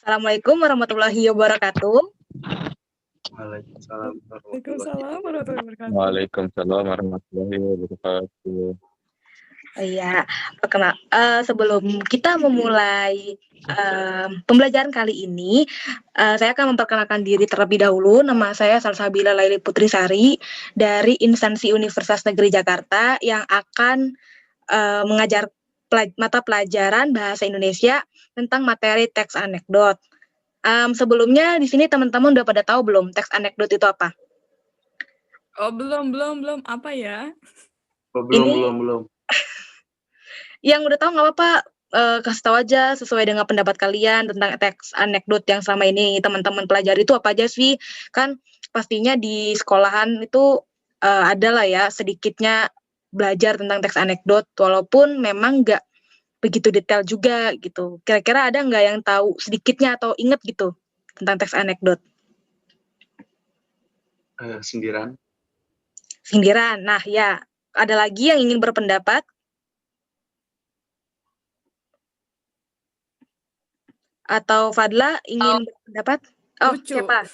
Assalamualaikum warahmatullahi wabarakatuh. Waalaikumsalam warahmatullahi Waalaikumsalam warahmatullahi wabarakatuh. Waalaikumsalam warahmatullahi wabarakatuh. Iya, sebelum kita memulai pembelajaran kali ini, saya akan memperkenalkan diri terlebih dahulu. Nama saya Salsabila Laili Putrisari dari instansi Universitas Negeri Jakarta yang akan mengajar mata pelajaran Bahasa Indonesia tentang materi teks anekdot. Sebelumnya di sini teman-teman udah pada tahu belum teks anekdot itu apa? Oh, belum. Apa ya? Oh, belum. Yang udah tahu nggak apa-apa, kasih tahu aja sesuai dengan pendapat kalian tentang teks anekdot yang selama ini teman-teman pelajari itu apa aja sih? Kan pastinya di sekolahan itu ada lah ya sedikitnya belajar tentang teks anekdot, walaupun memang nggak begitu detail juga gitu. Kira-kira ada nggak yang tahu sedikitnya atau inget gitu tentang teks anekdot? Sindiran. Nah ya, ada lagi yang ingin berpendapat? Atau Fadla ingin berpendapat? Oh, Lucu. siapa?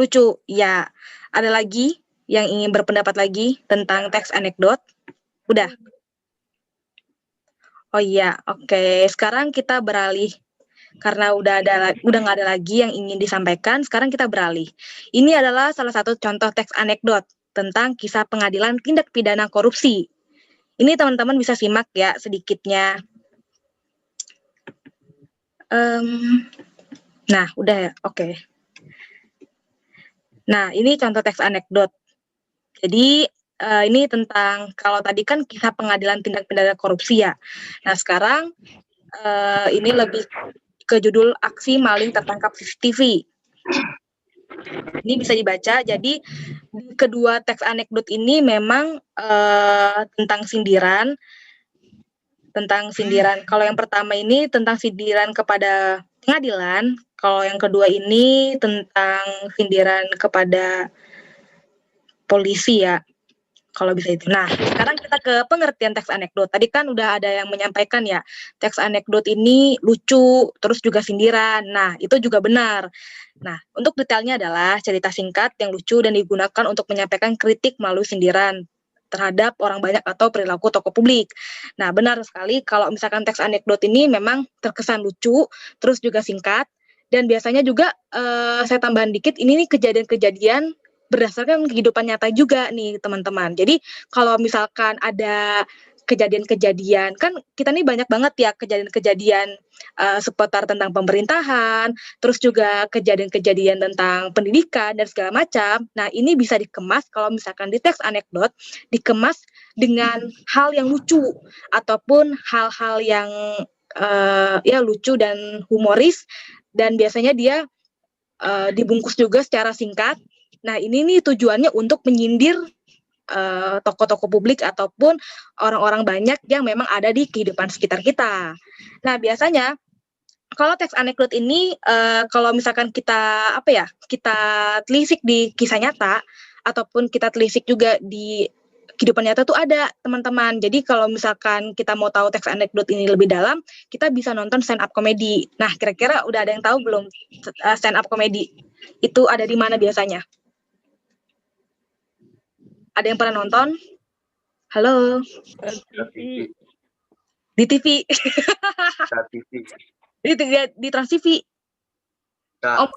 Lucu, ya. Ada lagi yang ingin berpendapat lagi tentang teks anekdot? Udah? Oh iya, oke. Sekarang kita beralih. Karena udah nggak ada lagi yang ingin disampaikan, sekarang kita beralih. Ini adalah salah satu contoh teks anekdot tentang kisah pengadilan tindak pidana korupsi. Ini teman-teman bisa simak ya sedikitnya. Nah, udah ya, oke. Nah, ini contoh teks anekdot. Jadi, ini tentang, kalau tadi kan kisah pengadilan tindak pidana korupsi ya. Nah, sekarang ini lebih ke judul aksi maling tertangkap CCTV. Ini bisa dibaca, jadi kedua teks anekdot ini memang tentang sindiran. Kalau yang pertama ini tentang sindiran kepada pengadilan, kalau yang kedua ini tentang sindiran kepada polisi ya, kalau bisa itu. Nah, sekarang kita ke pengertian teks anekdot. Tadi kan udah ada yang menyampaikan ya, teks anekdot ini lucu, terus juga sindiran. Nah, itu juga benar. Nah, untuk detailnya adalah cerita singkat yang lucu dan digunakan untuk menyampaikan kritik melalui sindiran terhadap orang banyak atau perilaku tokoh publik. Nah, benar sekali kalau misalkan teks anekdot ini memang terkesan lucu, terus juga singkat, dan biasanya juga saya tambahan dikit, ini nih kejadian-kejadian berdasarkan kehidupan nyata juga nih teman-teman. Jadi kalau misalkan ada kejadian-kejadian, kan kita nih banyak banget ya kejadian-kejadian seputar tentang pemerintahan, terus juga kejadian-kejadian tentang pendidikan dan segala macam. Nah, ini bisa dikemas kalau misalkan di teks anekdot, dikemas dengan hal yang lucu ataupun hal-hal yang ya lucu dan humoris, dan biasanya dia dibungkus juga secara singkat. Nah, ini nih tujuannya untuk menyindir tokoh-tokoh publik ataupun orang-orang banyak yang memang ada di kehidupan sekitar kita. Nah, biasanya kalau teks anekdot ini kalau misalkan kita kita telisik di kisah nyata ataupun kita telisik juga di kehidupan nyata tuh ada teman-teman. Jadi kalau misalkan kita mau tahu teks anekdot ini lebih dalam, kita bisa nonton stand up comedy. Nah, kira-kira udah ada yang tahu belum stand up comedy itu ada di mana biasanya? Ada yang pernah nonton? Halo? TV. Di TV. Di Trans TV. Oh.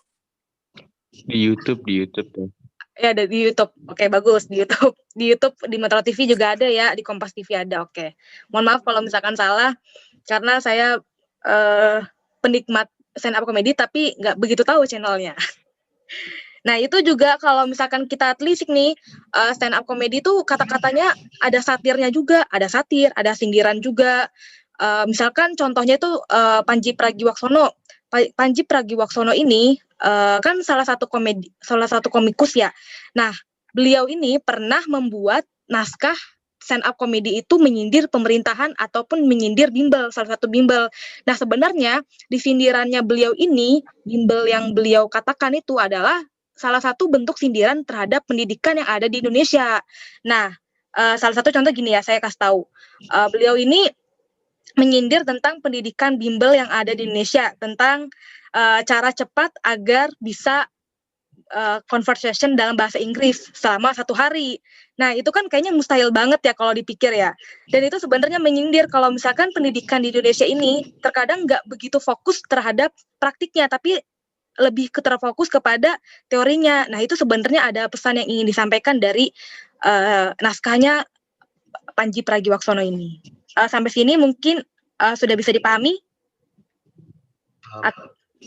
Di YouTube tuh. Ya, ada di YouTube. Oke, bagus. Di YouTube di Metro TV juga ada ya, di Kompas TV ada. Oke. Mohon maaf kalau misalkan salah, karena saya penikmat stand up comedy tapi nggak begitu tahu channelnya. Nah, itu juga kalau misalkan kita telisik nih, stand up comedy itu kata-katanya ada satirnya juga, ada satir, ada sindiran juga. Misalkan contohnya itu Pandji Pragiwaksono. Pandji Pragiwaksono ini kan salah satu komikus ya. Nah, beliau ini pernah membuat naskah stand up comedy itu menyindir pemerintahan ataupun menyindir bimbel, salah satu bimbel. Nah, sebenarnya di sindirannya beliau ini, bimbel yang beliau katakan itu adalah salah satu bentuk sindiran terhadap pendidikan yang ada di Indonesia. Nah, salah satu contoh gini ya, saya kasih tahu. Beliau ini menyindir tentang pendidikan bimbel yang ada di Indonesia, tentang cara cepat agar bisa conversation dalam bahasa Inggris selama 1 hari. Nah, itu kan kayaknya mustahil banget ya kalau dipikir ya. Dan itu sebenarnya menyindir kalau misalkan pendidikan di Indonesia ini terkadang nggak begitu fokus terhadap praktiknya, tapi lebih terfokus kepada teorinya. Nah, itu sebenarnya ada pesan yang ingin disampaikan dari naskahnya Panji Pragiwaksono ini. Sampai sini mungkin sudah bisa dipahami?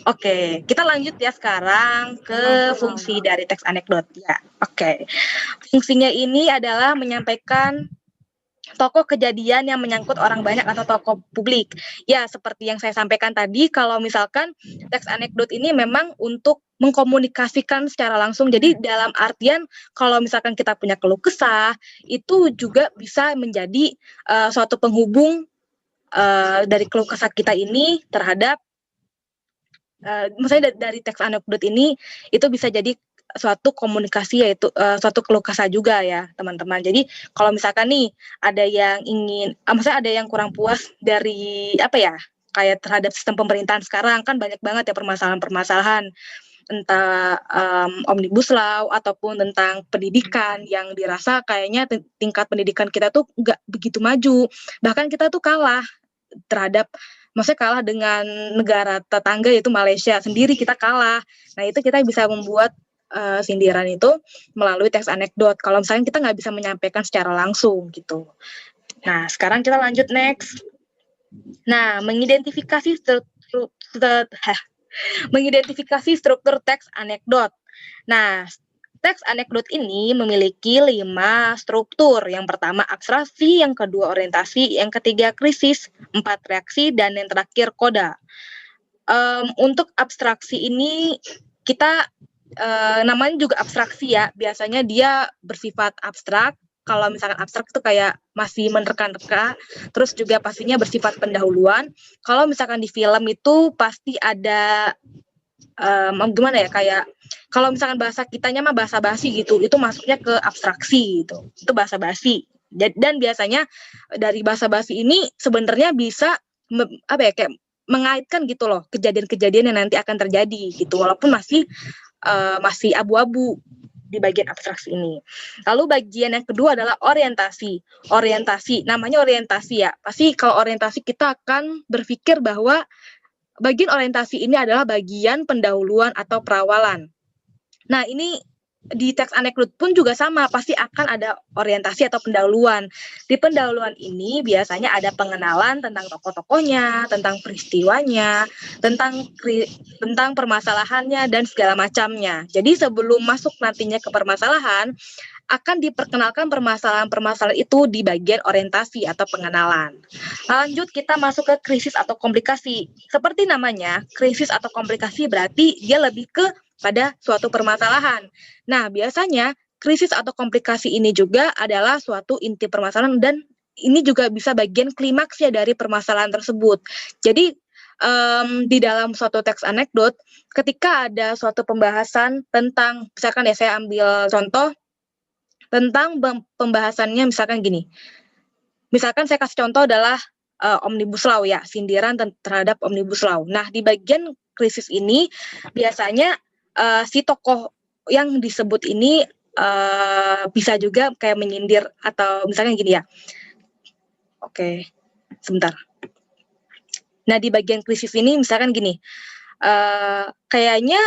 Oke, kita lanjut ya sekarang ke fungsi dari teks anekdot ya. Oke. Fungsinya ini adalah menyampaikan tokoh kejadian yang menyangkut orang banyak atau tokoh publik. Ya, seperti yang saya sampaikan tadi, kalau misalkan teks anekdot ini memang untuk mengkomunikasikan secara langsung. Jadi dalam artian kalau misalkan kita punya keluh kesah, itu juga bisa menjadi suatu penghubung dari keluh kesah kita ini terhadap misalnya dari teks anekdot ini itu bisa jadi suatu komunikasi, yaitu suatu keluh kesah juga ya teman-teman. Jadi kalau misalkan nih ada yang ingin, maksudnya ada yang kurang puas dari apa ya, kayak terhadap sistem pemerintahan sekarang kan banyak banget ya permasalahan-permasalahan, entah omnibus law ataupun tentang pendidikan yang dirasa kayaknya tingkat pendidikan kita tuh nggak begitu maju, bahkan kita tuh kalah terhadap, maksudnya kalah dengan negara tetangga yaitu Malaysia sendiri, kita kalah. Nah, itu kita bisa membuat sindiran itu melalui teks anekdot kalau misalnya kita nggak bisa menyampaikan secara langsung gitu. Nah, sekarang kita lanjut next. Nah, mengidentifikasi struktur teks anekdot. Nah, teks anekdot ini memiliki 5 struktur. Yang pertama abstraksi, yang kedua orientasi, yang ketiga krisis, 4 reaksi, dan yang terakhir koda. Untuk abstraksi ini kita namanya juga abstraksi ya. Biasanya dia bersifat abstrak. Kalau misalkan abstrak itu kayak masih menerka-nerka, terus juga pastinya bersifat pendahuluan. Kalau misalkan di film itu pasti ada gimana ya, kayak kalau misalkan bahasa kitanya mah bahasa basi gitu, itu masuknya ke abstraksi gitu, itu bahasa basi. Dan biasanya dari bahasa basi ini sebenarnya bisa apa ya, kayak mengaitkan gitu loh kejadian-kejadian yang nanti akan terjadi gitu, walaupun masih abu-abu di bagian abstraksi ini. Lalu bagian yang kedua adalah orientasi. Orientasi, namanya orientasi ya. Pasti kalau orientasi kita akan berpikir bahwa bagian orientasi ini adalah bagian pendahuluan atau perawalan. Nah, ini di teks anekdot pun juga sama, pasti akan ada orientasi atau pendahuluan. Di pendahuluan ini biasanya ada pengenalan tentang tokoh-tokohnya, tentang peristiwanya, tentang permasalahannya dan segala macamnya. Jadi sebelum masuk nantinya ke permasalahan, akan diperkenalkan permasalahan-permasalahan itu di bagian orientasi atau pengenalan. Lanjut kita masuk ke krisis atau komplikasi. Seperti namanya, krisis atau komplikasi berarti dia lebih ke pada suatu permasalahan. Nah, biasanya krisis atau komplikasi ini juga adalah suatu inti permasalahan dan ini juga bisa bagian klimaksnya dari permasalahan tersebut. Jadi di dalam suatu teks anekdot, ketika ada suatu pembahasan tentang, misalkan ya saya ambil contoh tentang pembahasannya misalkan gini. Misalkan saya kasih contoh adalah omnibus law ya, sindiran terhadap omnibus law. Nah, di bagian krisis ini biasanya si tokoh yang disebut ini bisa juga kayak menyindir atau misalkan gini ya. Oke, sebentar. Nah, di bagian krisis ini misalkan gini. Kayaknya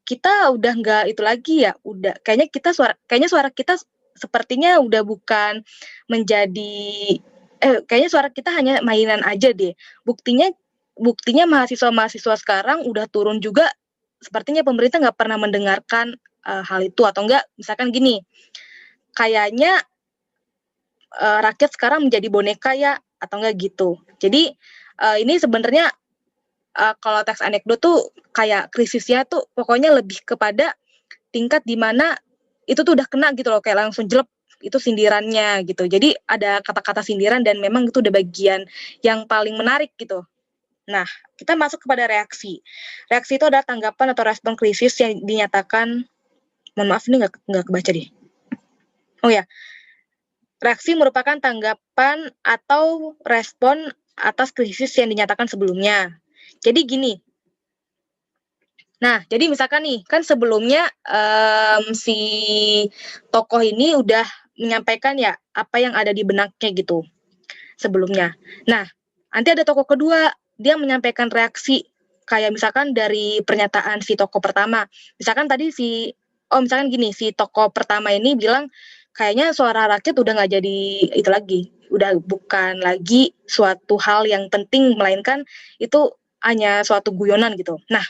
kita udah nggak itu lagi ya, udah kayaknya suara kita sepertinya udah bukan menjadi kayaknya suara kita hanya mainan aja deh. Buktinya mahasiswa-mahasiswa sekarang udah turun juga, sepertinya pemerintah nggak pernah mendengarkan hal itu, atau enggak misalkan gini, kayaknya rakyat sekarang menjadi boneka ya, atau enggak gitu. Jadi ini sebenarnya kalau teks anekdot tuh kayak krisisnya tuh pokoknya lebih kepada tingkat di mana itu tuh udah kena gitu loh, kayak langsung jelek itu sindirannya gitu. Jadi ada kata-kata sindiran dan memang itu udah bagian yang paling menarik gitu. Nah, kita masuk kepada reaksi. Reaksi itu adalah tanggapan atau respon krisis yang dinyatakan, mohon maaf ini nggak kebaca deh. Oh ya, Reaksi merupakan tanggapan atau respon atas krisis yang dinyatakan sebelumnya. Jadi gini. Nah, jadi misalkan nih, kan sebelumnya si tokoh ini udah menyampaikan ya apa yang ada di benaknya gitu sebelumnya. Nah, nanti ada tokoh kedua, dia menyampaikan reaksi kayak misalkan dari pernyataan si tokoh pertama. Misalkan tadi misalkan gini, si tokoh pertama ini bilang kayaknya suara rakyat udah nggak jadi itu lagi, udah bukan lagi suatu hal yang penting, melainkan itu hanya suatu guyonan gitu. Nah,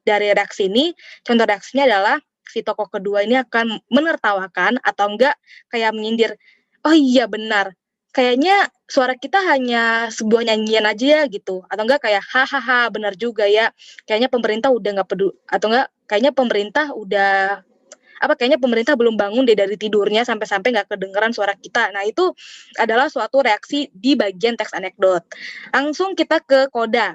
dari reaksi ini, contoh reaksinya adalah si tokoh kedua ini akan menertawakan atau enggak kayak menyindir, oh iya benar, kayaknya suara kita hanya sebuah nyanyian aja ya gitu, atau enggak kayak hahaha benar juga ya, kayaknya pemerintah udah nggak peduli, atau enggak kayaknya pemerintah belum bangun deh dari tidurnya sampai-sampai nggak kedengeran suara kita. Nah, itu adalah suatu reaksi di bagian teks anekdot. Langsung kita ke koda.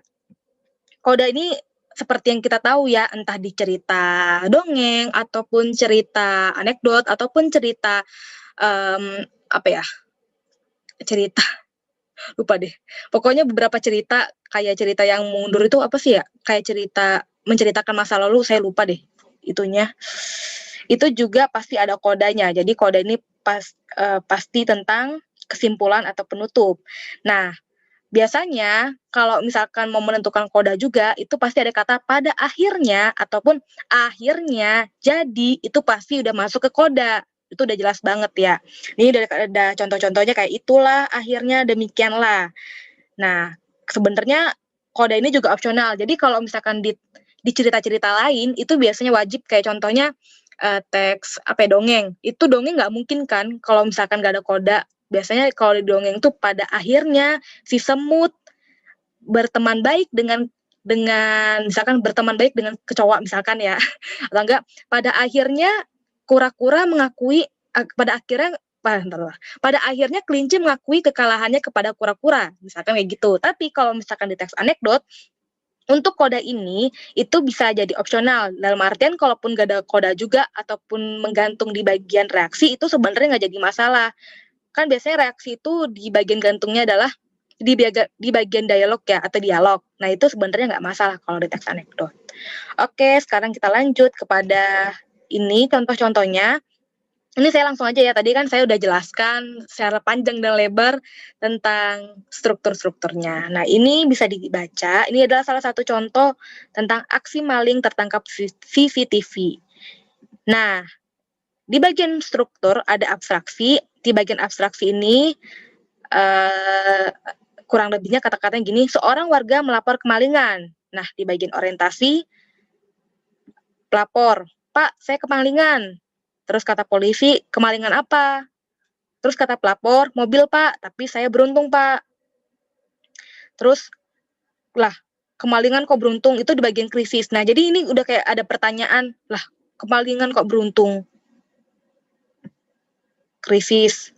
Koda ini seperti yang kita tahu ya, entah di cerita dongeng ataupun cerita anekdot ataupun cerita apa ya? Cerita lupa deh. Pokoknya beberapa cerita kayak cerita yang mundur itu apa sih ya? Kayak cerita menceritakan masa lalu, saya lupa deh itunya. Itu juga pasti ada kodanya. Jadi koda ini pasti tentang kesimpulan atau penutup. Nah, biasanya kalau misalkan mau menentukan koda juga itu pasti ada kata pada akhirnya ataupun akhirnya, jadi itu pasti udah masuk ke koda. Itu udah jelas banget ya. Ini udah ada contoh-contohnya kayak itulah, akhirnya, demikianlah. Nah, sebenarnya koda ini juga opsional. Jadi kalau misalkan di cerita-cerita lain itu biasanya wajib, kayak contohnya teks apa ya, dongeng. Itu dongeng nggak mungkin kan kalau misalkan nggak ada koda. Biasanya kalau di dongeng tuh pada akhirnya si semut berteman baik dengan misalkan berteman baik dengan kecoa misalkan ya, atau enggak pada akhirnya kura-kura mengakui pada akhirnya kelinci mengakui kekalahannya kepada kura-kura, misalkan kayak gitu. Tapi kalau misalkan di teks anekdot, untuk koda ini itu bisa jadi opsional. Dalam artian kalaupun gak ada koda juga ataupun menggantung di bagian reaksi itu sebenarnya nggak jadi masalah. Kan biasanya reaksi itu di bagian gantungnya adalah di bagian dialog ya atau dialog. Nah, itu sebenarnya nggak masalah kalau di teks anekdot. Oke, sekarang kita lanjut kepada ini contoh-contohnya. Ini saya langsung aja ya, tadi kan saya udah jelaskan secara panjang dan lebar tentang struktur-strukturnya. Nah, ini bisa dibaca, ini adalah salah satu contoh tentang aksi maling tertangkap CCTV. Nah, di bagian struktur ada abstraksi, di bagian abstraksi ini kurang lebihnya kata-katanya gini, seorang warga melapor kemalingan. Nah, di bagian orientasi, pelapor, Pak, saya kemalingan. Terus kata polisi, kemalingan apa? Terus kata pelapor, mobil Pak, tapi saya beruntung Pak. Terus, lah, kemalingan kok beruntung? Itu di bagian krisis. Nah, jadi ini udah kayak ada pertanyaan, lah, kemalingan kok beruntung? Krisis.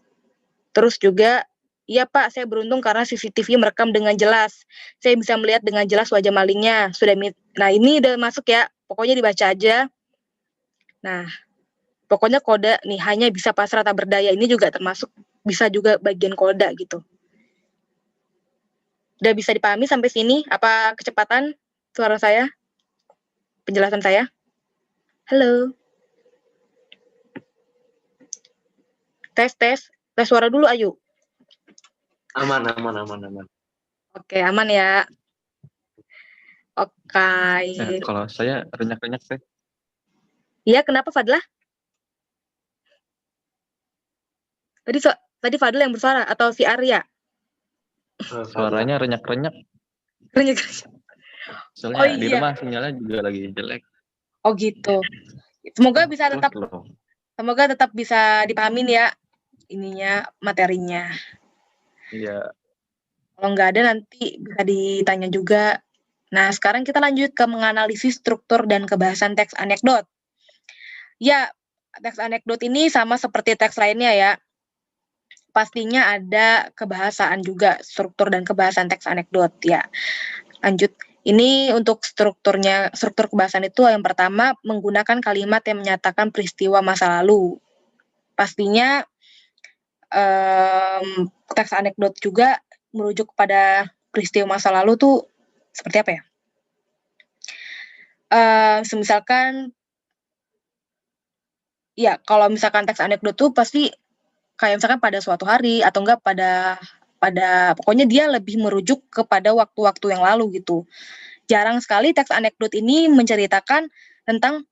Terus juga, iya Pak, saya beruntung karena CCTV merekam dengan jelas. Saya bisa melihat dengan jelas wajah malingnya. Nah, ini udah masuk ya. Pokoknya dibaca aja. Nah, pokoknya koda nih hanya bisa pasrah tak berdaya. Ini juga termasuk bisa juga bagian koda gitu. Udah bisa dipahami sampai sini? Apa kecepatan suara saya? Penjelasan saya? Halo? Tes. Tes suara dulu, ayo. Aman. Oke, aman ya. Oke. Kalau saya renyak-renyak teh. Iya, kenapa Fadlah? Tadi Fadil yang bersuara atau si Arya? Suaranya renyak-renyak. Renyak. Soalnya di rumah sinyalnya juga lagi jelek. Oh gitu. Semoga tetap bisa dipahamin ya ininya, materinya. Iya. Kalau nggak ada nanti bisa ditanya juga. Nah, sekarang kita lanjut ke menganalisis struktur dan kebahasan teks anekdot. Ya, teks anekdot ini sama seperti teks lainnya ya. Pastinya ada kebahasaan juga, struktur dan kebahasan teks anekdot ya. Lanjut. Ini untuk struktur kebahasan itu yang pertama menggunakan kalimat yang menyatakan peristiwa masa lalu. Pastinya teks anekdot juga merujuk kepada peristiwa masa lalu tuh seperti apa ya? Semisalkan ya kalau misalkan teks anekdot tuh pasti kayak misalkan pada suatu hari atau enggak pada pokoknya dia lebih merujuk kepada waktu-waktu yang lalu gitu. Jarang sekali teks anekdot ini menceritakan tentang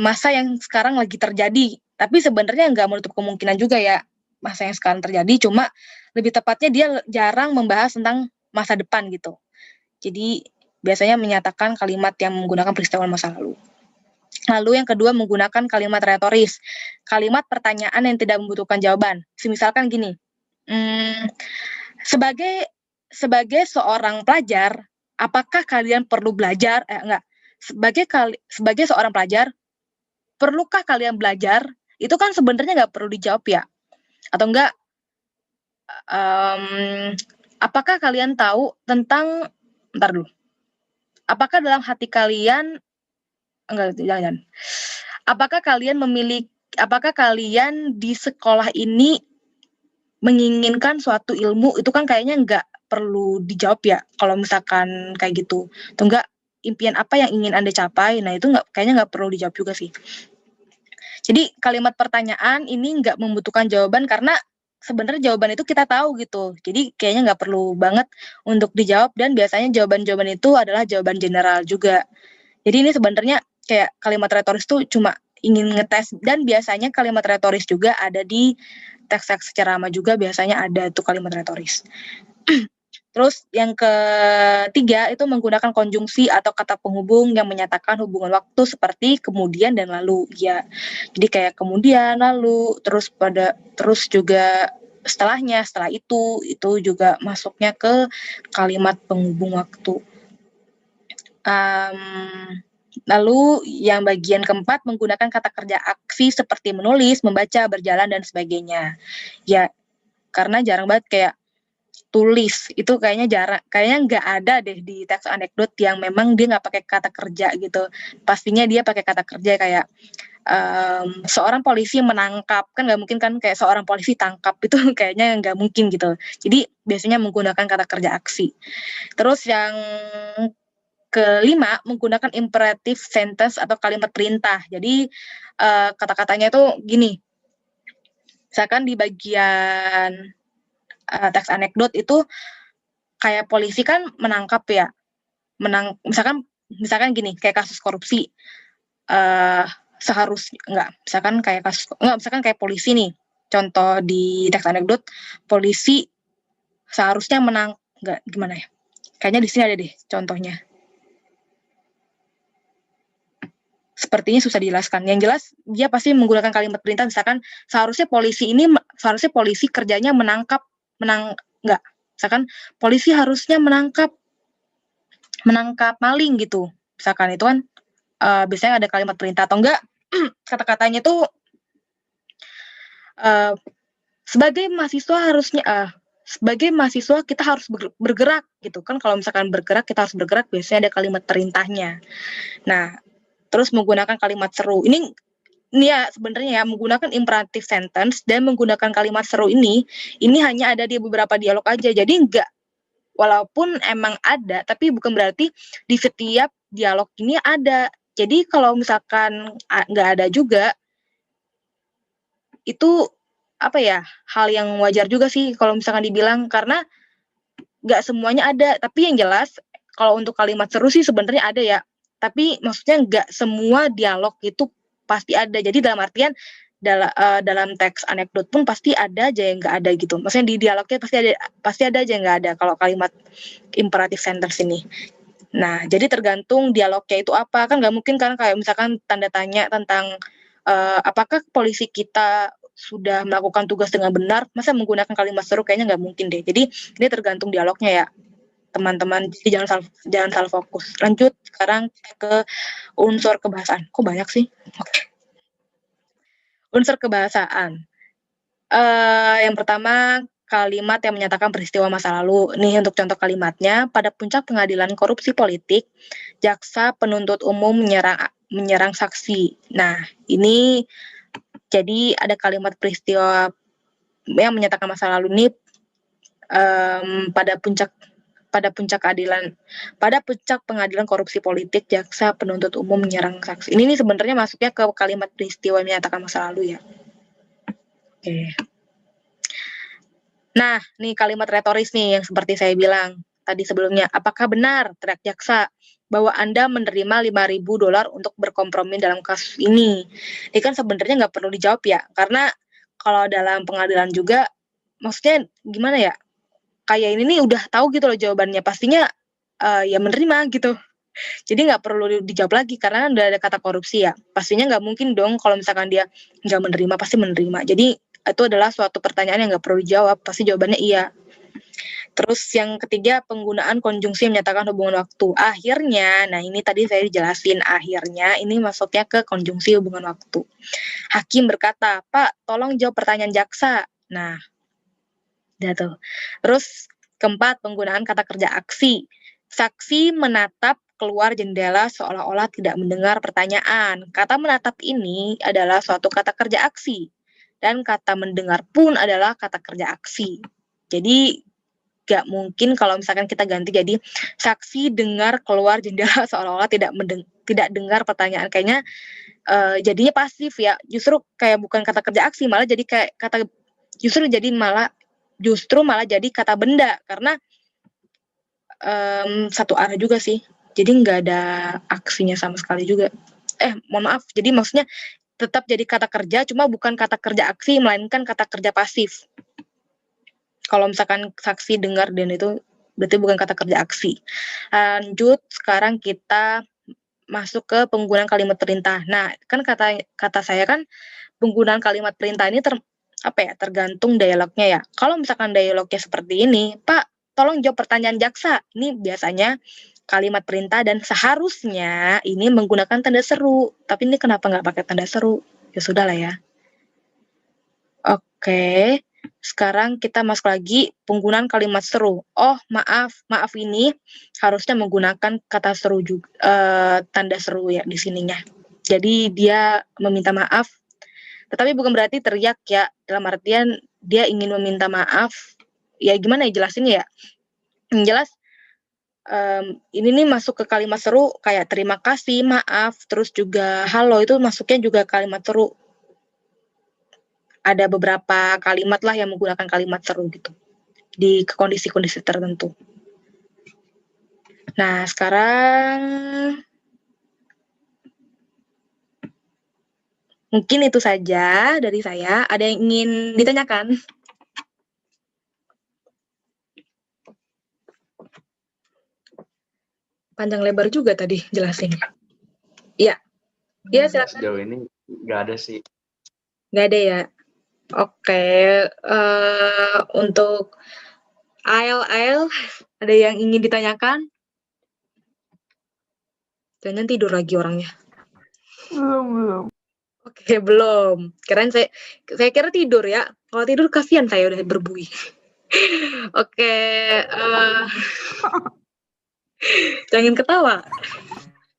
masa yang sekarang lagi terjadi. Tapi sebenarnya nggak menutup kemungkinan juga ya masa yang sekarang terjadi. Cuma lebih tepatnya dia jarang membahas tentang masa depan gitu. Jadi biasanya menyatakan kalimat yang menggunakan peristiwa masa lalu. Lalu yang kedua menggunakan kalimat retoris. Kalimat pertanyaan yang tidak membutuhkan jawaban. Misalkan gini, sebagai seorang pelajar, apakah kalian perlu belajar? Sebagai seorang pelajar, perlukah kalian belajar? Itu kan sebenarnya nggak perlu dijawab ya. Atau enggak, apakah kalian tahu tentang, bentar dulu. Apakah dalam hati kalian, jangan. Apakah kalian di sekolah ini menginginkan suatu ilmu? Itu kan kayaknya nggak perlu dijawab ya kalau misalkan kayak gitu. Atau enggak, impian apa yang ingin Anda capai? Nah itu kayaknya nggak perlu dijawab juga sih. Jadi kalimat pertanyaan ini nggak membutuhkan jawaban karena sebenarnya jawaban itu kita tahu gitu. Jadi kayaknya nggak perlu banget untuk dijawab dan biasanya jawaban-jawaban itu adalah jawaban general juga. Jadi ini sebenarnya kayak kalimat retoris tuh cuma ingin ngetes dan biasanya kalimat retoris juga ada di teks-teks ceramah juga biasanya ada tuh kalimat retoris. Terus yang ketiga itu menggunakan konjungsi atau kata penghubung yang menyatakan hubungan waktu seperti kemudian dan lalu. Ya, jadi kayak kemudian, lalu, terus juga setelahnya, setelah itu juga masuknya ke kalimat penghubung waktu. Lalu yang bagian keempat menggunakan kata kerja aksi seperti menulis, membaca, berjalan dan sebagainya. Ya, karena jarang banget kayak tulis itu kayaknya nggak ada deh di teks anekdot yang memang dia nggak pakai kata kerja gitu. Pastinya dia pakai kata kerja kayak seorang polisi menangkap, kan nggak mungkin kan kayak seorang polisi tangkap itu kayaknya nggak mungkin gitu. Jadi biasanya menggunakan kata kerja aksi. Terus yang kelima menggunakan imperative sentence atau kalimat perintah. Jadi kata-katanya itu gini. Misalkan di bagian teks anekdot itu kayak polisi kan menangkap ya, misalkan gini kayak kasus korupsi, misalkan kayak polisi nih, contoh di teks anekdot polisi seharusnya gimana ya, kayaknya di sini ada deh contohnya. Sepertinya susah dijelaskan. Yang jelas dia pasti menggunakan kalimat perintah. Misalkan seharusnya polisi kerjanya misalkan polisi harusnya menangkap maling gitu. Misalkan itu kan biasanya ada kalimat perintah atau enggak kata-katanya tuh sebagai mahasiswa kita harus bergerak gitu kan. Kalau misalkan bergerak kita harus bergerak, biasanya ada kalimat perintahnya. Nah, terus menggunakan kalimat seru. Ini ya sebenarnya ya menggunakan imperative sentence dan menggunakan kalimat seru ini hanya ada di beberapa dialog aja. Jadi walaupun emang ada, tapi bukan berarti di setiap dialog ini ada. Jadi kalau misalkan nggak ada juga, itu apa ya, hal yang wajar juga sih kalau misalkan dibilang, karena nggak semuanya ada. Tapi yang jelas kalau untuk kalimat seru sih sebenarnya ada ya. Tapi maksudnya nggak semua dialog itu pasti ada. Jadi dalam artian dalam teks anekdot pun pasti ada aja yang nggak ada gitu. Maksudnya di dialognya pasti ada aja yang nggak ada kalau kalimat imperative sentence ini. Nah, jadi tergantung dialognya itu apa. Kan nggak mungkin kan kayak misalkan tanda tanya tentang apakah polisi kita sudah melakukan tugas dengan benar, masa menggunakan kalimat seru, kayaknya nggak mungkin deh. Jadi ini tergantung dialognya ya, teman-teman. Jadi jangan salah fokus. Lanjut sekarang ke unsur kebahasaan. Kok banyak sih? Oke. Unsur kebahasaan. Yang pertama, kalimat yang menyatakan peristiwa masa lalu. Nih untuk contoh kalimatnya, pada puncak pengadilan korupsi politik, jaksa penuntut umum menyerang saksi. Nah, ini jadi ada kalimat peristiwa yang menyatakan masa lalu ini pada puncak pengadilan korupsi politik, jaksa penuntut umum menyerang saksi. Ini sebenarnya masuknya ke kalimat peristiwa menyatakan masa lalu ya. Oke. Nah, nih kalimat retoris nih yang seperti saya bilang tadi sebelumnya. Apakah benar, teriak jaksa, bahwa Anda menerima $5.000 untuk berkompromi dalam kasus ini? Ini kan sebenarnya nggak perlu dijawab ya, karena kalau dalam pengadilan juga, maksudnya gimana ya, kayak ini nih udah tahu gitu loh jawabannya, pastinya ya menerima gitu. Jadi nggak perlu dijawab lagi, karena udah ada kata korupsi ya. Pastinya nggak mungkin dong kalau misalkan dia nggak menerima, pasti menerima. Jadi itu adalah suatu pertanyaan yang nggak perlu dijawab, pasti jawabannya iya. Terus yang ketiga, penggunaan konjungsi menyatakan hubungan waktu. Akhirnya, nah ini tadi saya dijelasin, akhirnya ini masuknya ke konjungsi hubungan waktu. Hakim berkata, Pak, tolong jawab pertanyaan jaksa. Nah, udah tuh. Terus keempat, penggunaan kata kerja aksi. Saksi menatap keluar jendela seolah-olah tidak mendengar pertanyaan. Kata menatap ini adalah suatu kata kerja aksi. Dan kata mendengar pun adalah kata kerja aksi. Jadi gak mungkin kalau misalkan kita ganti jadi saksi dengar keluar jendela seolah-olah tidak dengar pertanyaan. Kayaknya jadinya pasif ya. Justru kayak bukan kata kerja aksi, malah jadi kayak kata justru malah jadi kata benda, karena satu arah juga sih. Jadi nggak ada aksinya sama sekali juga. Mohon maaf. Jadi maksudnya tetap jadi kata kerja, cuma bukan kata kerja aksi, melainkan kata kerja pasif. Kalau misalkan saksi dengar dan itu berarti bukan kata kerja aksi. Lanjut, sekarang kita masuk ke penggunaan kalimat perintah. Nah, kan kata saya kan penggunaan kalimat perintah ini tergantung dialognya ya. Kalau misalkan dialognya seperti ini, Pak, tolong jawab pertanyaan jaksa. Ini biasanya kalimat perintah dan seharusnya ini menggunakan tanda seru. Tapi ini kenapa nggak pakai tanda seru? Ya sudah lah ya. Oke, sekarang kita masuk lagi penggunaan kalimat seru. Oh, maaf ini harusnya menggunakan kata seru juga, tanda seru ya di sininya. Jadi dia meminta maaf, tetapi bukan berarti teriak ya. Dalam artian dia ingin meminta maaf. Ya gimana ya jelasinnya ya? Yang jelas ini nih masuk ke kalimat seru kayak terima kasih, maaf, terus juga halo itu masuknya juga kalimat seru. Ada beberapa kalimat lah yang menggunakan kalimat seru gitu di kondisi-kondisi tertentu. Nah, sekarang mungkin itu saja dari saya. Ada yang ingin ditanyakan? Panjang lebar juga tadi jelasin. Iya. Iya, silakan. Sejauh ini nggak ada sih. Nggak ada ya? Oke. Untuk AL, ada yang ingin ditanyakan? Jangan tidur lagi orangnya. Belum. Oke, belum. Kirain saya kira tidur ya. Kalau tidur kasihan saya udah berbuih. Oke, jangan ketawa.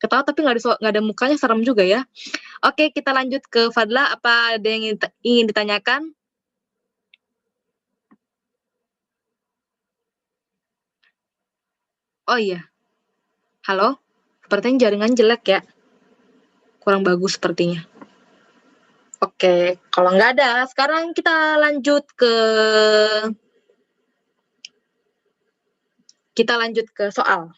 Ketawa tapi nggak ada mukanya, serem juga ya. Oke, kita lanjut ke Fadla. Apa ada yang ingin ditanyakan? Oh iya. Halo? Sepertinya jaringan jelek ya. Kurang bagus sepertinya. Oke, kalau nggak ada, sekarang kita lanjut ke soal.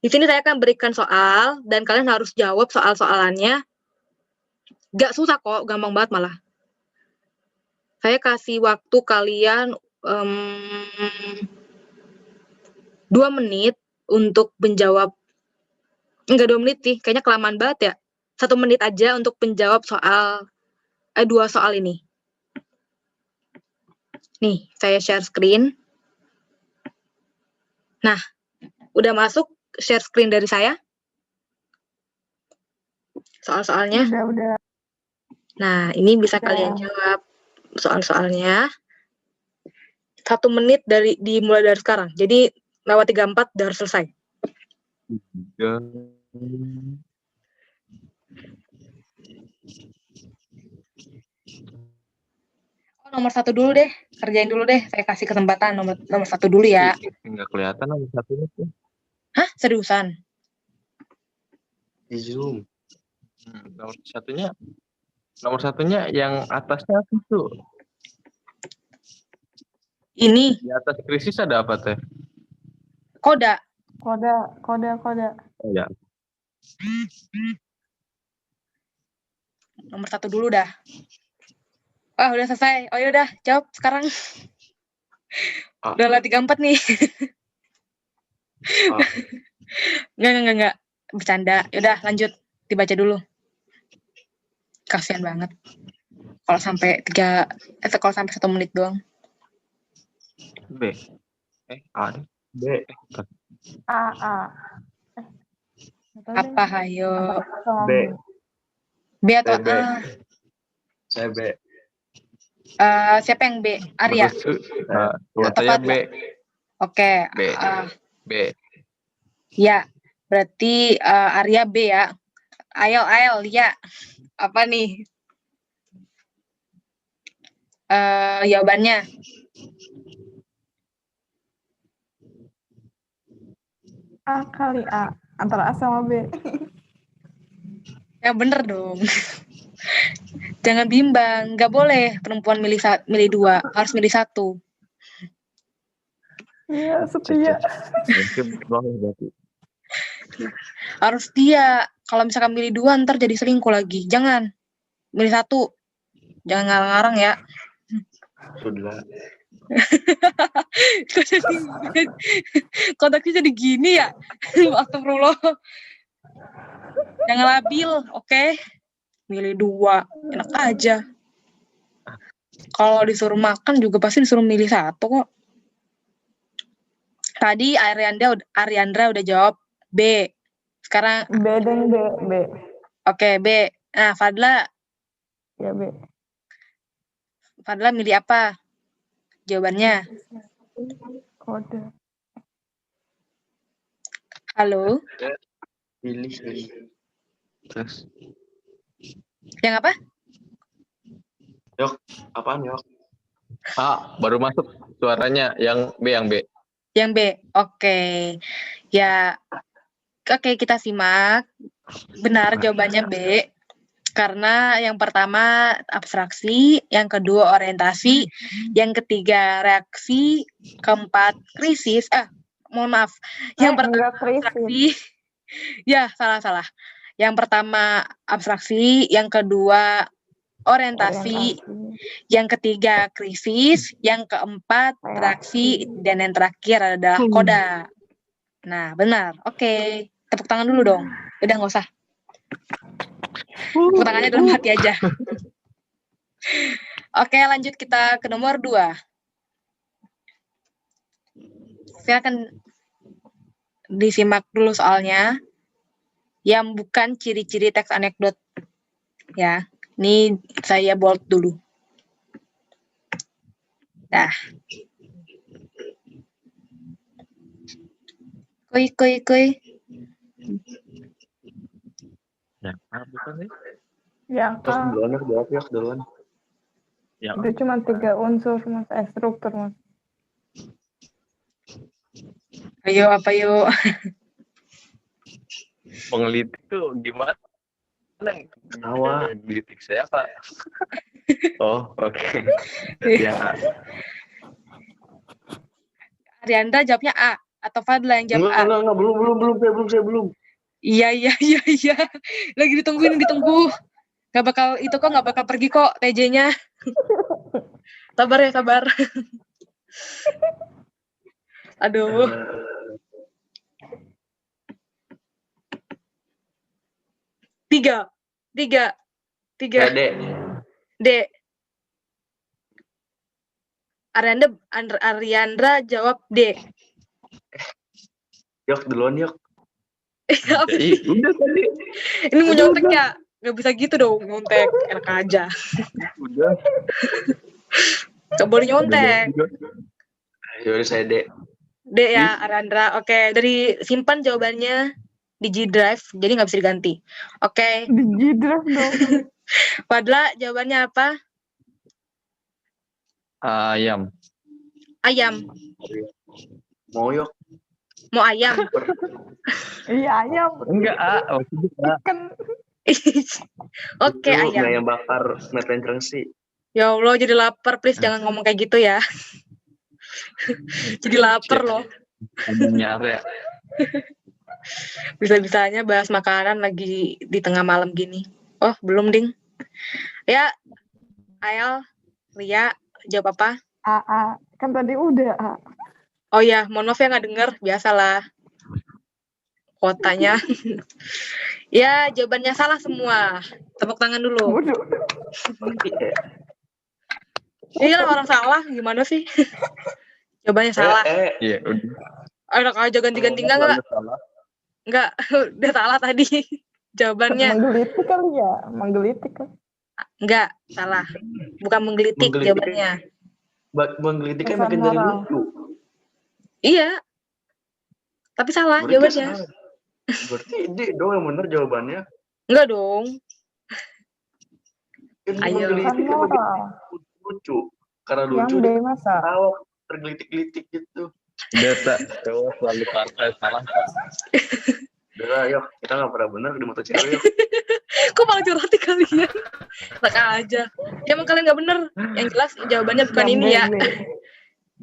Di sini saya akan berikan soal dan kalian harus jawab soal-soalannya. Gak susah kok, gampang banget malah. Saya kasih waktu kalian 2 menit untuk menjawab. Enggak 2 menit sih, kayaknya kelamaan banget ya. 1 menit aja untuk menjawab dua soal ini. Nih, saya share screen. Nah, udah masuk share screen dari saya? Soal-soalnya? Udah. Nah, ini bisa kalian jawab soal-soalnya. 1 menit dimulai dari sekarang. Jadi lewat 34 udah harus selesai. Nomor 1 dulu deh. Kerjain dulu deh. Saya kasih kesempatan nomor 1 dulu ya. Nggak kelihatan nomor satunya tuh. Hah? Seriusan? Di Zoom. Nomor satunya yang atasnya apa tuh? Ini Di atas krisis ada apa teh? koda. Koda. Oh ya. Nomor 1 dulu dah. Wah, udah selesai. Oh yaudah, jawab sekarang. Ah. Udah lah 34 nih. Ah. Enggak. Bercanda. Yaudah, lanjut. Dibaca dulu. Kasian banget. Kalau sampai 1 menit doang. B. A deh. B. A. Apa, hayo? Sama B. B atau B. A? Saya B. Siapa yang B? Arya? Buat Atau saya Fadla? B. Oke. B. B. Ya, berarti Arya B ya. Ayo, ya. Apa nih? Jawabannya. A kali A. Antara A sama B. Ya bener dong. Jangan bimbang. Nggak boleh perempuan milih 2. Harus milih 1. Iya, setia. Harus dia. Kalau misalkan milih 2 ntar jadi selingkuh lagi. Jangan. Milih 1. Jangan ngarang-ngarang ya. Sudah. Kontaknya jadi gini ya. Astagfirullah. Jangan labil, oke? Milih 2. Enak aja. Kalau disuruh makan juga pasti disuruh milih 1 kok. Tadi Ariandra udah jawab B. Sekarang B dan B. Oke, B. Nah, Fadla Ya, B. Fadla milih apa? Jawabannya. Kode. Halo? Pilih. Terus. Yang apa? Yok. Apaan yok? Baru masuk suaranya. Yang B. Yang B. Oke. Ya. Oke, kita simak. Benar jawabannya B. Karena yang pertama abstraksi, yang kedua orientasi, yang ketiga reaksi, keempat krisis. Mohon maaf. Yang pertama abstraksi. Ya, salah. Yang pertama abstraksi, yang kedua orientasi, yang ketiga krisis, yang keempat reaksi, dan yang terakhir adalah koda. Nah, benar. Oke. Tepuk tangan dulu dong. Udah nggak usah. Tepuk tangannya dalam hati aja. Oke, lanjut kita ke nomor 2. Silakan disimak dulu soalnya. Yang bukan ciri-ciri teks anekdot. Ya, ini saya bold dulu. Dah. Kuy. Yang A bukan sih? Yang A. Jawab yok duluan. Itu cuma 3 unsur, Mas. Struktur, Mas. Ayo, apa yuk? Pengeliti tuh gimana? Kenapa? Gelitik saya Pak. Oh, oke. Ya. Arianda jawabnya A atau Fadla yang jawab A? Enggak, belum, saya belum. Iya. Lagi ditunggu. Gak bakal pergi kok TJ-nya. Sabar. Aduh. Tiga. D. Ariandra jawab D. Yok duluan yok. Udah tadi. Ini mau nyontek ya? Gak bisa gitu dong nyontek. Enak aja. Udah. Gak boleh nyontek. Yaudah saya D. D ya, Ariandra. Oke, dari simpan jawabannya di G Drive, jadi nggak bisa diganti. Oke. Di G Drive dong. Fadla, jawabannya apa? Ayam. Ayam. Moyok. Mau ayam. Iya, ayam. Enggak, maksudnya Ikan. Oke, Itu ayam. ayam bakar meten sih. Ya Allah, jadi lapar. Please jangan ngomong kayak gitu ya. Jadi lapar loh. ada nyare. Bisa-bisanya bahas makanan lagi di tengah malam gini. Oh, belum, Ding. Ya, Ayal, Lia, jawab apa? A. Kan tadi udah A. Oh ya, mohon maaf ya nggak denger. Biasalah. Kotanya. Ya, jawabannya salah semua. Tepuk tangan dulu. Bodoh. Iya, orang salah. Gimana sih? Jawabannya salah. Iya, udah. Enak aja ganti-ganti enggak? Salah. Enggak, udah salah tadi. Jawabannya. Menggelitik kali ya. Menggelitik kan. Enggak, salah. Bukan menggelitik jawabannya. Menggelitik kan Pesan makin dari moral. lucu. Iya. Tapi salah Berarti jawabannya. salah. Berarti D dong yang benar jawabannya. Enggak dong. Kan Ayo. menggelitik kan makin lucu. Karena lucu Yang B dia masa. tawa tergelitik-gelitik gitu. Udah, tak. Cowok selalu salah. Udah, yuk. Kita nggak pernah benar di moto cewek, yuk. Kok malah curhat kalian? Tak aja. Ya, emang kalian nggak bener. Yang jelas jawabannya bukan Yang ini B, ya.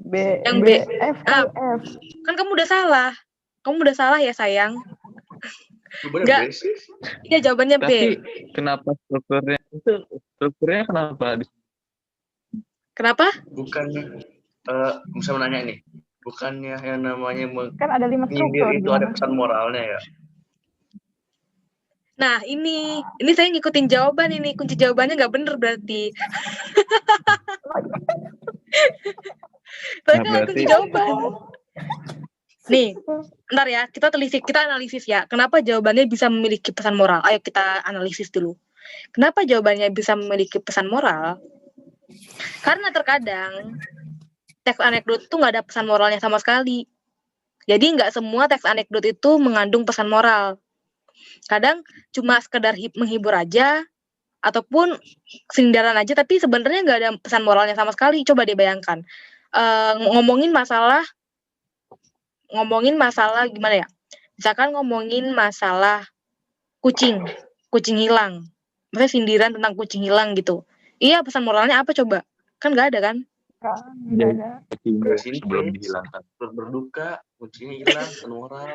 B. Yang B. B. F. Ah. F. Kan kamu udah salah. Kamu udah salah ya, sayang. Jawabannya Nggak. B sih. Iya, jawabannya B. Tapi kenapa strukturnya kenapa? Kenapa? Bukannya, bisa menanya nih. Bukannya yang namanya Kan ada 5 menyindir struktur. itu ada Gimana? pesan moralnya ya? Nah, ini saya ngikutin jawaban ini. Kunci jawabannya nggak bener berarti. Saya kan Nah, kunci berarti- jawaban. Nih, bentar ya. Kita analisis ya. Kenapa jawabannya bisa memiliki pesan moral? Ayo kita analisis dulu. Kenapa jawabannya bisa memiliki pesan moral? Karena terkadang teks anekdot itu nggak ada pesan moralnya sama sekali. Jadi nggak semua teks anekdot itu mengandung pesan moral. Kadang cuma sekedar menghibur aja, ataupun sindiran aja, tapi sebenarnya nggak ada pesan moralnya sama sekali. Coba dibayangkan. Ngomongin masalah gimana ya? Misalkan ngomongin masalah kucing hilang. Maksudnya sindiran tentang kucing hilang gitu. Iya, pesan moralnya apa coba? Kan nggak ada kan? Nggak ada. Sebelum dihilangkan. Terus berduka, kuncinya hilang, pesan moral,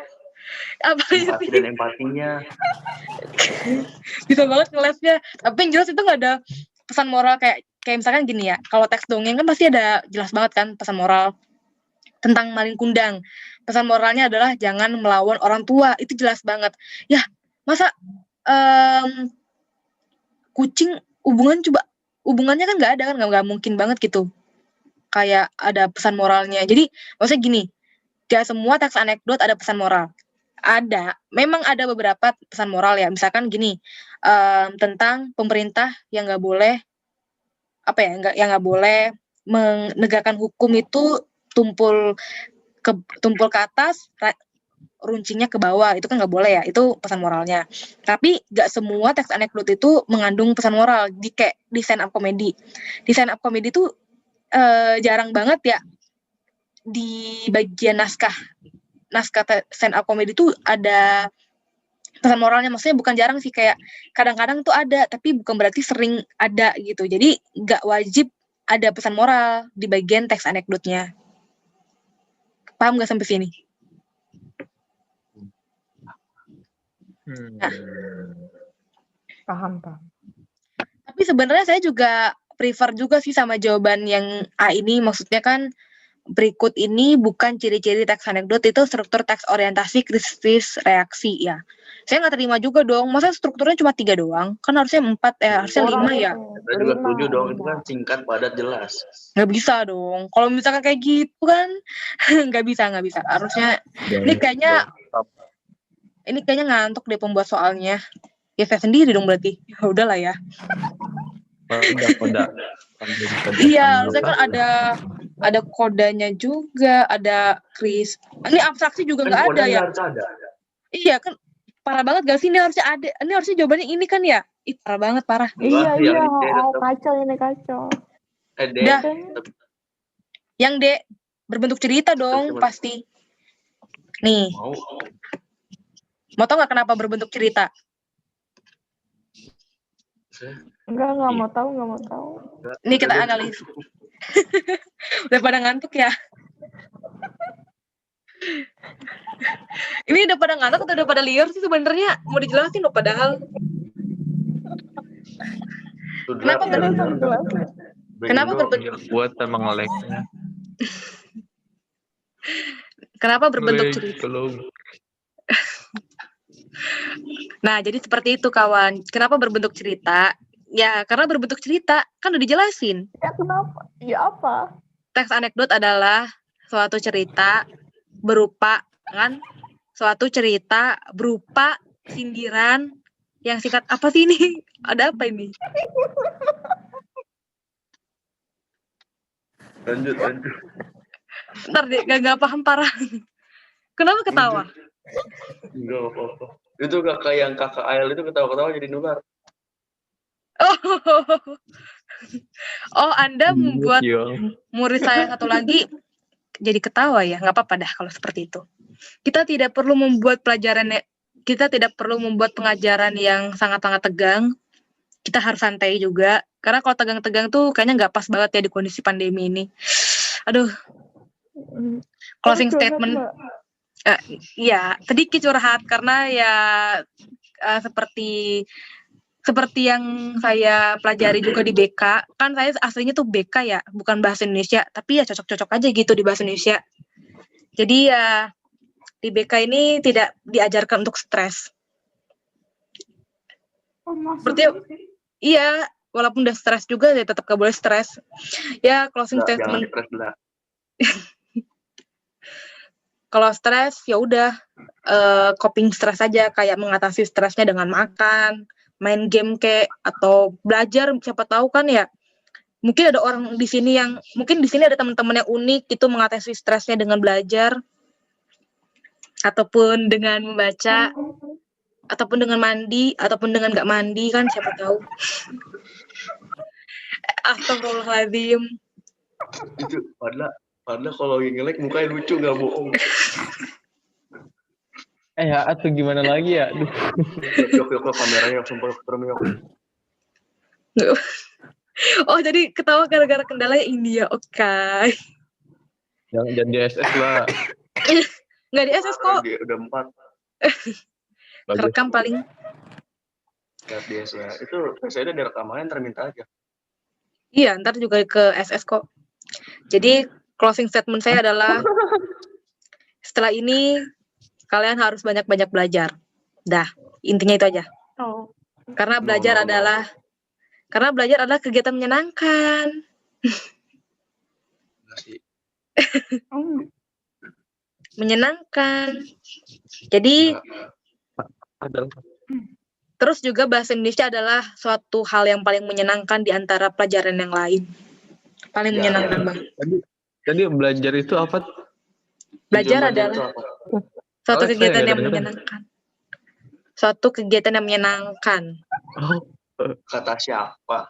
Apa empati dan empatinya. bisa banget ngelesnya. Tapi yang jelas itu nggak ada pesan moral kayak misalkan gini ya. Kalau teks dongeng kan pasti ada jelas banget kan pesan moral tentang maling kundang. Pesan moralnya adalah jangan melawan orang tua. Itu jelas banget. Ya, masa kucing hubungannya kan nggak ada kan, nggak mungkin banget gitu. Kayak ada pesan moralnya. Jadi maksudnya gini, gak semua teks anekdot ada pesan moral. Ada, memang ada beberapa pesan moral ya. Misalkan gini, tentang pemerintah yang nggak boleh yang nggak boleh menegakkan hukum itu tumpul ke atas, runcingnya ke bawah, itu kan nggak boleh ya, itu pesan moralnya. Tapi nggak semua teks anekdot itu mengandung pesan moral. Kayak di stand up comedy. Di stand up comedy itu jarang banget ya di bagian naskah stand up comedy itu ada pesan moralnya. Maksudnya bukan jarang sih, kayak kadang-kadang tuh ada, tapi bukan berarti sering ada gitu. Jadi nggak wajib ada pesan moral di bagian teks anekdotnya. Paham nggak sampai sini? Paham. Tapi sebenarnya saya juga prefer juga sih sama jawaban yang A ini. Maksudnya kan berikut ini bukan ciri-ciri teks anekdot, itu struktur teks orientasi kritis reaksi ya. Saya nggak terima juga dong. Masa strukturnya cuma 3 doang? Kan harusnya 4 harusnya 5 ya. Saya juga setuju dong, itu kan singkat, padat, jelas. Nggak bisa dong. Kalau misalkan kayak gitu kan nggak bisa. Harusnya ini kayaknya ngantuk deh pembuat soalnya. Ya saya sendiri dong berarti. Ya udahlah ya. Koda. Iya, harusnya kan ada kodanya juga, ada kris. Ini abstraksi juga nggak ada ya. Harus ada. Iya kan, parah banget gak sih? Ini harusnya ada. Ini harusnya jawabannya ini kan ya. Ih, parah banget, parah. Iya. Kacau. Kacau ini kacau. Dah. Yang D berbentuk cerita dong, pasti. Nih, mau tau nggak kenapa berbentuk cerita? Enggak mau tahu. Ini kita analis. Udah pada ngantuk ya? Ini udah pada ngantuk atau udah pada liar sih sebenarnya? Mau dijelasin loh padahal. Kenapa berbentuk? Buat sama ngeleknya. Kenapa berbentuk cerita? Nah, jadi seperti itu kawan. Kenapa berbentuk cerita? Ya, karena berbentuk cerita kan udah dijelasin. Ya kenapa? Ya apa? Teks anekdot adalah suatu cerita berupa sindiran yang singkat. Apa sih ini? Ada apa ini? Lanjut. Ntar deh, gak paham parah. Kenapa ketawa? Enggak apa-apa. Itu kakak yang kakak Ayel itu ketawa-ketawa jadi nular. Oh, Anda membuat murid saya satu lagi jadi ketawa ya? Nggak apa-apa dah kalau seperti itu. Kita tidak perlu membuat pengajaran yang sangat-sangat tegang. Kita harus santai juga. Karena kalau tegang-tegang tuh kayaknya nggak pas banget ya di kondisi pandemi ini. Aduh. Closing statement. Iya, sedikit curhat karena ya seperti yang saya pelajari juga di BK, kan saya aslinya tuh BK ya, bukan bahasa Indonesia, tapi ya cocok-cocok aja gitu di bahasa Indonesia. Jadi ya di BK ini tidak diajarkan untuk stres. Seperti iya, walaupun udah stres juga ya tetap gak boleh stres. Ya closing statement. Kalau stres ya udah coping stres aja, kayak mengatasi stresnya dengan makan, main game atau belajar. Siapa tahu kan ya, mungkin ada orang di sini ada teman-teman yang unik itu mengatasi stresnya dengan belajar ataupun dengan membaca ataupun dengan mandi ataupun dengan nggak mandi, kan siapa tahu. Astagfirullahaladzim. Itu padahal kalau lagi nge-lag mukanya lucu, nggak bohong. Ya, atau gimana lagi ya? Yok kameranya sumpah serem yok. Oh, jadi ketawa gara-gara kendalanya ini ya, oke. Jangan di SS lah. Nggak di SS kok. Udah 4. Kerekam paling. Nggak di SS. Itu saya udah direkamannya, ntar minta aja. Iya, ntar juga ke SS kok. Jadi closing statement saya adalah setelah ini kalian harus banyak-banyak belajar. Dah, intinya itu aja. Karena belajar adalah kegiatan menyenangkan. Menyenangkan. Jadi terus juga bahasa Indonesia adalah suatu hal yang paling menyenangkan di antara pelajaran yang lain. Paling menyenangkan banget. Tadi belajar itu apa? Belajar adalah suatu kegiatan yang menyenangkan. Suatu kegiatan yang menyenangkan. Kata siapa?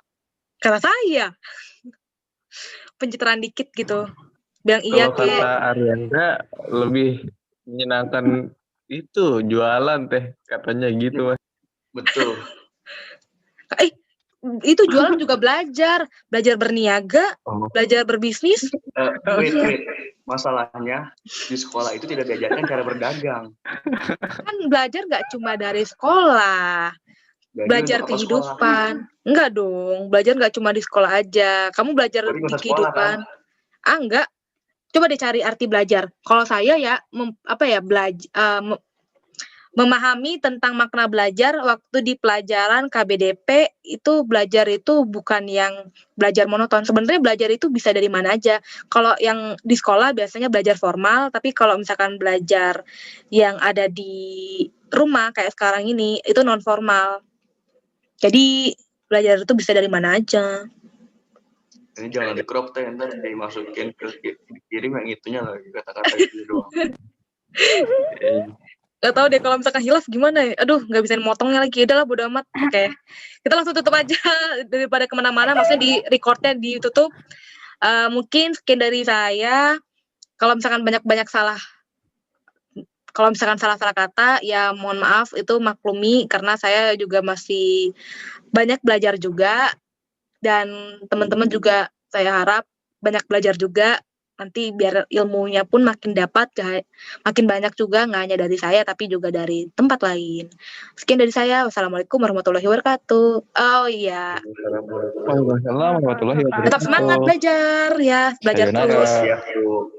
Kata saya. Pencitraan dikit gitu. Bilang iya kayak. Kata Arianda lebih menyenangkan itu jualan teh, katanya gitu, Mas. Betul. Itu jualan juga belajar berniaga, belajar berbisnis. Wait. Masalahnya di sekolah itu tidak diajarkan cara berdagang. Kan belajar nggak cuma dari sekolah, belajar kehidupan. Enggak dong, belajar nggak cuma di sekolah aja. Kamu belajar di kehidupan. Kan? Enggak. Coba deh cari arti belajar. Kalau saya ya memahami tentang makna belajar waktu di pelajaran KBDP itu. Belajar itu bukan yang belajar monoton. Sebenarnya belajar itu bisa dari mana aja. Kalau yang di sekolah biasanya belajar formal, tapi kalau misalkan belajar yang ada di rumah kayak sekarang ini itu non formal. Jadi belajar itu bisa dari mana aja. Ini jangan di crop teh, ntar dimasukin ke kirim yang itunya lagi kata-kata itu doang. Gak tau deh kalau misalkan hilaf gimana ya. Aduh, gak bisa motongnya lagi. Udahlah, bodo amat. Oke. Kita langsung tutup aja daripada kemana-mana. Maksudnya di recordnya ditutup. Mungkin sekian dari saya. Kalau misalkan kalau misalkan salah-salah kata, ya mohon maaf, itu maklumi karena saya juga masih banyak belajar juga, dan teman-teman juga saya harap banyak belajar juga, nanti biar ilmunya pun makin dapat, makin banyak juga, nggak hanya dari saya, tapi juga dari tempat lain. Sekian dari saya, wassalamualaikum warahmatullahi wabarakatuh. Oh iya, Waalaikumsalam warahmatullahi tetap semangat wabarakatuh. belajar ya, belajar Sayonara. terus. Siap, Bu.